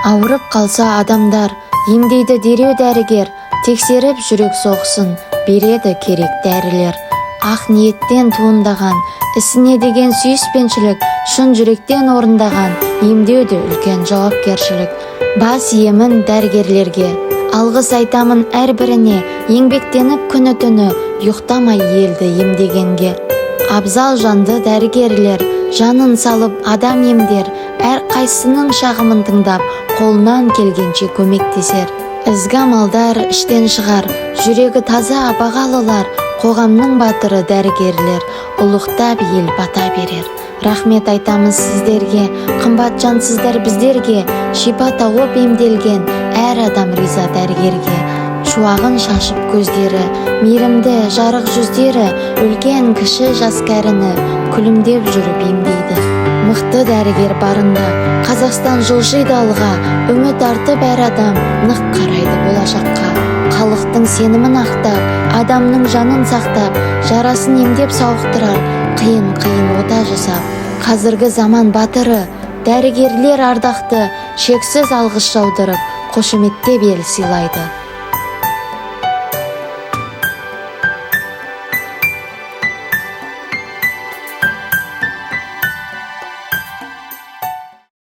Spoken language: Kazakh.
Ауырып қалса адамдар, емдейді дереу дәрігер, тексеріп жүрек соғысын, береді керек дәрілер. Ақ ниеттен туындаған, ісіне деген сүйіспеншілік, шын жүректен орындаған, емдеуді үлкен жауапкершілік. Бас иемін дәрігерлерге, алғыс айтамын әрбіріне, еңбектеніп күні түні, ұйықтамай елді емдегенге. Абзал жанды дәрігерлер, жанын салып адам емдер, әр қайсының шағымын тыңдап, қолынан келгенше көмектесер. Ізгі амалдар іштен шығар, жүрегі таза бағалылар, қоғамның батыры дәрігерлер, ұлықтап ел бата берер. Рахмет айтамыз сіздерге, қымбат жансыздар біздерге, шипа тауып емделген әр адам риза дәрігерге. Шуағын шашып көздері, мейірімді жарық жүздері, үлкен кіші жас кәріні күлімдеп жүріп емдейді. Мықты дәрігер барында, Қазақстан жылжиды алға, үміт артып әр адам нық қарайды болашаққа. Халықтың сенімін ақтап, адамның жанын сақтап, жарасын емдеп сауықтырар, қиын ота жасап. Қазіргі заман батыры, дәрігерлер ардақты, шексіз алғыс жаудырып, қошеметтеп ел сыйлайды.